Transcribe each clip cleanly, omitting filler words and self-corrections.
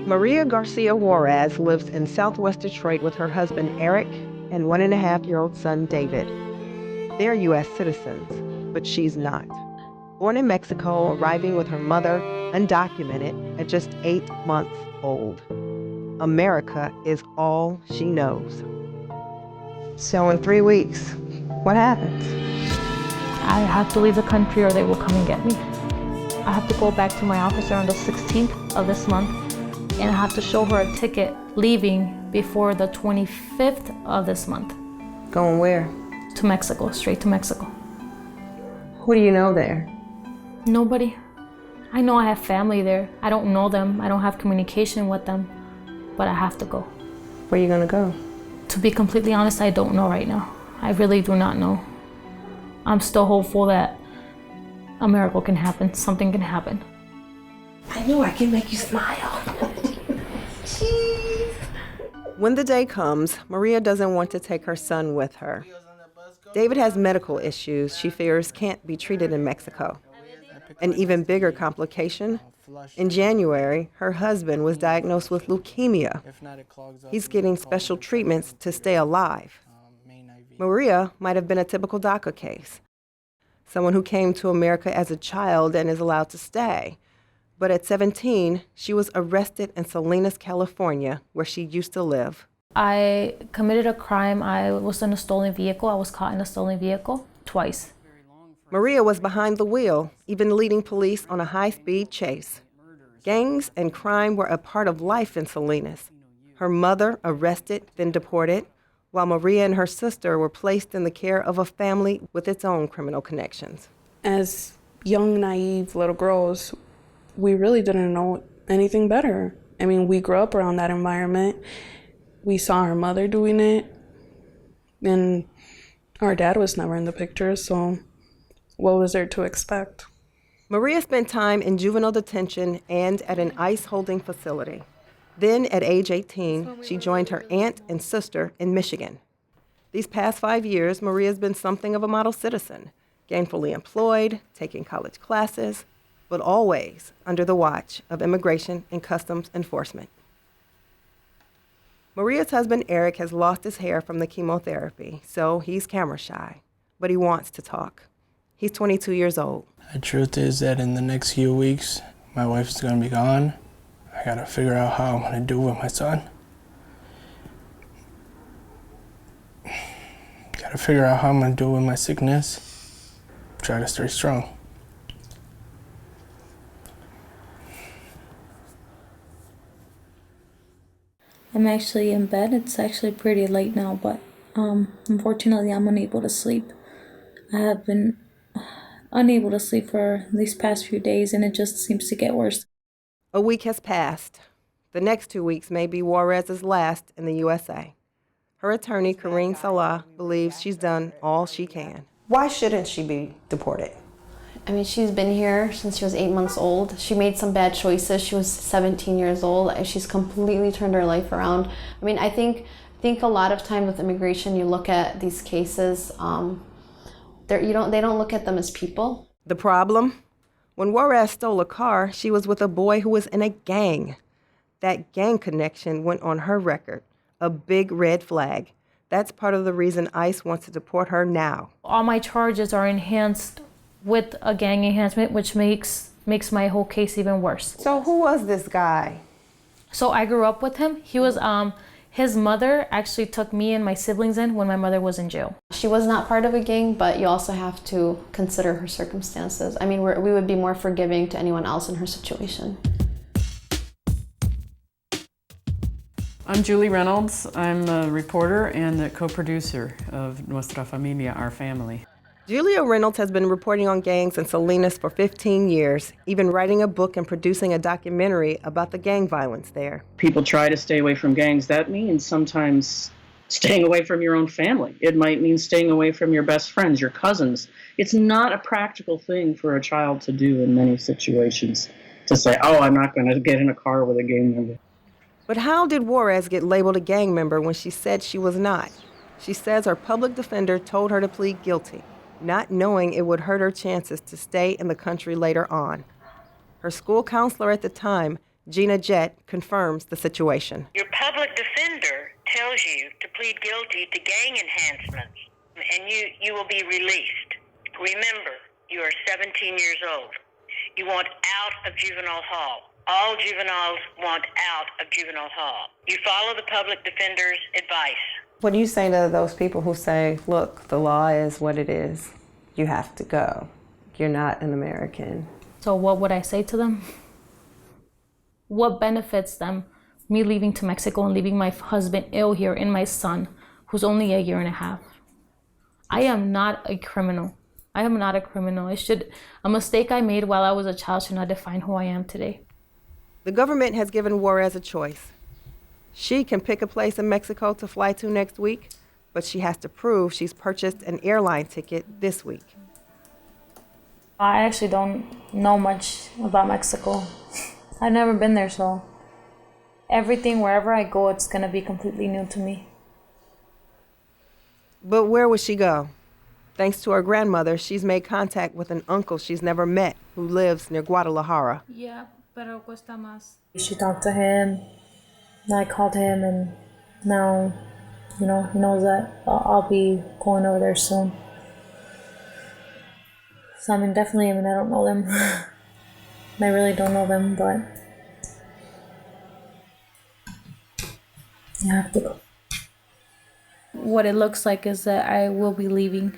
Maria Garcia Juarez lives in southwest Detroit with her husband Eric and 1.5-year-old son David. They're U.S. citizens, but she's not. Born in Mexico, arriving with her mother, undocumented, at just 8 months old. America is all she knows. So in 3 weeks, what happens? I have to leave the country or they will come and get me. I have to go back to my officer on the 16th of this month, and I have to show her a ticket leaving before the 25th of this month. Going where? To Mexico, straight to Mexico. Who do you know there? Nobody. I know I have family there. I don't know them. I don't have communication with them, but I have to go. Where are you gonna go? To be completely honest, I don't know right now. I really do not know. I'm still hopeful that a miracle can happen, something can happen. I know I can make you smile. Jeez. When the day comes, Maria doesn't want to take her son with her. David has medical issues she fears can't be treated in Mexico. An even bigger complication, in January, her husband was diagnosed with leukemia. He's getting special treatments to stay alive. Maria might have been a typical DACA case, someone who came to America as a child and is allowed to stay. But at 17, she was arrested in Salinas, California, where she used to live. I committed a crime. I was in a stolen vehicle. I was caught in a stolen vehicle twice. Maria was behind the wheel, even leading police on a high-speed chase. Gangs and crime were a part of life in Salinas. Her mother arrested, then deported, while Maria and her sister were placed in the care of a family with its own criminal connections. As young, naive little girls, we really didn't know anything better. I mean, we grew up around that environment. We saw our mother doing it, and our dad was never in the picture, so what was there to expect? Maria spent time in juvenile detention and at an ICE holding facility. Then, at age 18, she joined her aunt and sister in Michigan. These past 5 years, Maria's been something of a model citizen, gainfully employed, taking college classes, but always under the watch of Immigration and Customs Enforcement. Maria's husband, Eric, has lost his hair from the chemotherapy, so he's camera shy, but he wants to talk. He's 22 years old. The truth is that in the next few weeks, my wife's gonna be gone. I gotta figure out how I'm gonna do with my son. Gotta figure out how I'm gonna do with my sickness. Try to stay strong. I'm actually in bed. It's actually pretty late now, but unfortunately I'm unable to sleep. I have been unable to sleep for these past few days, and it just seems to get worse. A week has passed. The next 2 weeks may be Juarez's last in the USA. Her attorney, Karine Salah, believes she's done all she can. Why shouldn't she be deported? I mean, she's been here since she was 8 months old. She made some bad choices. She was 17 years old. She's completely turned her life around. I mean, I think a lot of time with immigration, you look at these cases, they don't look at them as people. The problem? When Juarez stole a car, she was with a boy who was in a gang. That gang connection went on her record, a big red flag. That's part of the reason ICE wants to deport her now. All my charges are enhanced with a gang enhancement, which makes my whole case even worse. So who was this guy? So I grew up with him. He was, his mother actually took me and my siblings in when my mother was in jail. She was not part of a gang, but you also have to consider her circumstances. I mean, we would be more forgiving to anyone else in her situation. I'm Julie Reynolds. I'm a reporter and the co-producer of Nuestra Familia, Our Family. Julia Reynolds has been reporting on gangs in Salinas for 15 years, even writing a book and producing a documentary about the gang violence there. People try to stay away from gangs. That means sometimes staying away from your own family. It might mean staying away from your best friends, your cousins. It's not a practical thing for a child to do in many situations, to say, oh, I'm not going to get in a car with a gang member. But how did Juarez get labeled a gang member when she said she was not? She says her public defender told her to plead guilty, not knowing it would hurt her chances to stay in the country later on. Her school counselor at the time Gina Jett confirms the situation. Your public defender tells you to plead guilty to gang enhancements, and you will be released. Remember, you are 17 years old. You want out of juvenile hall. All juveniles want out of juvenile hall. You follow the public defender's advice. What do you say to those people who say, look, the law is what it is. You have to go. You're not an American. So what would I say to them? What benefits them, me leaving to Mexico and leaving my husband ill here and my son, who's only 1.5 years? I am not a criminal. I am not a criminal. A mistake I made while I was a child should not define who I am today. The government has given Juarez a choice. She can pick a place in Mexico to fly to next week, but she has to prove she's purchased an airline ticket this week. I actually don't know much about Mexico. I've never been there, so everything, wherever I go, it's gonna be completely new to me. But where would she go? Thanks to her grandmother, she's made contact with an uncle she's never met who lives near Guadalajara. Yeah, pero cuesta más. She talked to him, and I called him, and now, he knows that I'll be going over there soon. So definitely, I don't know them. I really don't know them, but I have to go. What it looks like is that I will be leaving.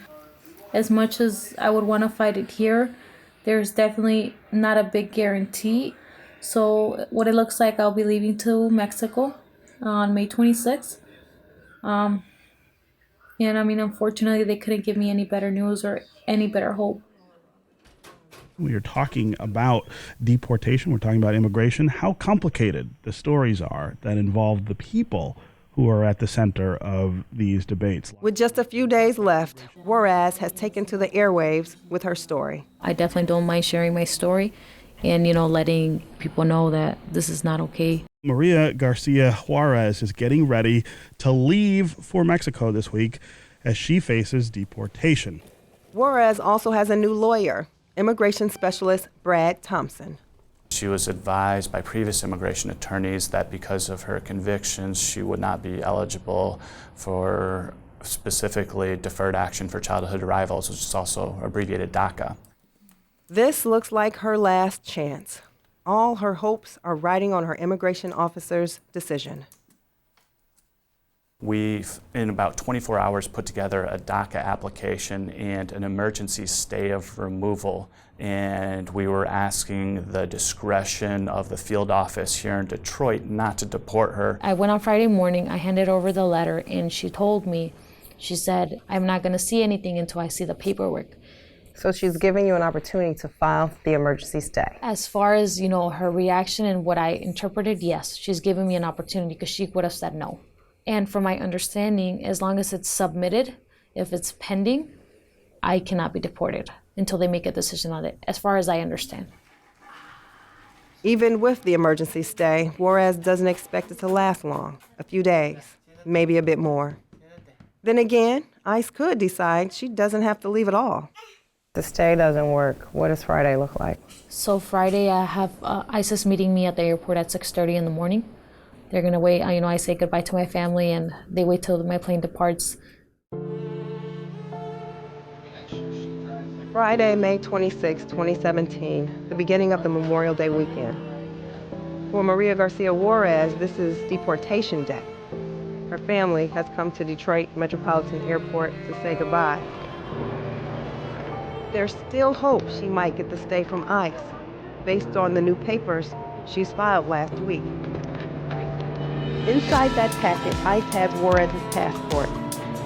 As much as I would want to fight it here, there's definitely not a big guarantee. So what it looks like, I'll be leaving to Mexico on May 26th. And unfortunately, they couldn't give me any better news or any better hope. We are talking about deportation. We're talking about immigration. How complicated the stories are that involve the people who are at the center of these debates. With just a few days left, Juarez has taken to the airwaves with her story. I definitely don't mind sharing my story and, letting people know that this is not okay. Maria Garcia Juarez is getting ready to leave for Mexico this week as she faces deportation. Juarez also has a new lawyer, immigration specialist Brad Thompson. She was advised by previous immigration attorneys that because of her convictions, she would not be eligible for specifically deferred action for childhood arrivals, which is also abbreviated DACA. This looks like her last chance. All her hopes are riding on her immigration officer's decision. We've, in about 24 hours, put together a DACA application and an emergency stay of removal. And we were asking the discretion of the field office here in Detroit not to deport her. I went on Friday morning, I handed over the letter, and she told me, she said, I'm not going to see anything until I see the paperwork. So she's giving you an opportunity to file the emergency stay. As far as, her reaction and what I interpreted, yes, she's giving me an opportunity because she would have said no. And from my understanding, as long as it's submitted, if it's pending, I cannot be deported until they make a decision on it, as far as I understand. Even with the emergency stay, Juarez doesn't expect it to last long, a few days, maybe a bit more. Then again, ICE could decide she doesn't have to leave at all. The stay doesn't work. What does Friday look like? So Friday, I have ICE is meeting me at the airport at 6:30 in the morning. They're gonna wait, I say goodbye to my family and they wait till my plane departs. Friday, May 26, 2017, the beginning of the Memorial Day weekend. For Maria Garcia Juarez, this is deportation day. Her family has come to Detroit Metropolitan Airport to say goodbye. There's still hope she might get the stay from ICE, based on the new papers she's filed last week. Inside that packet, ICE has Juarez's passport,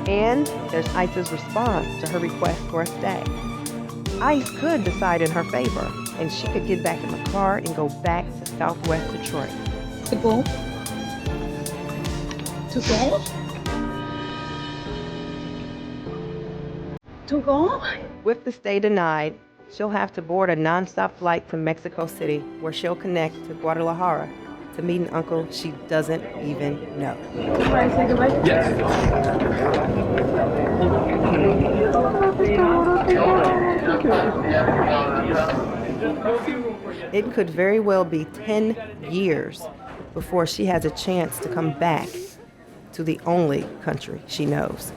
and there's ICE's response to her request for a stay. ICE could decide in her favor, and she could get back in the car and go back to Southwest Detroit. To go? To go? To go? With the stay denied, she'll have to board a nonstop flight to Mexico City, where she'll connect to Guadalajara to meet an uncle she doesn't even know. Yes. It could very well be 10 years before she has a chance to come back to the only country she knows.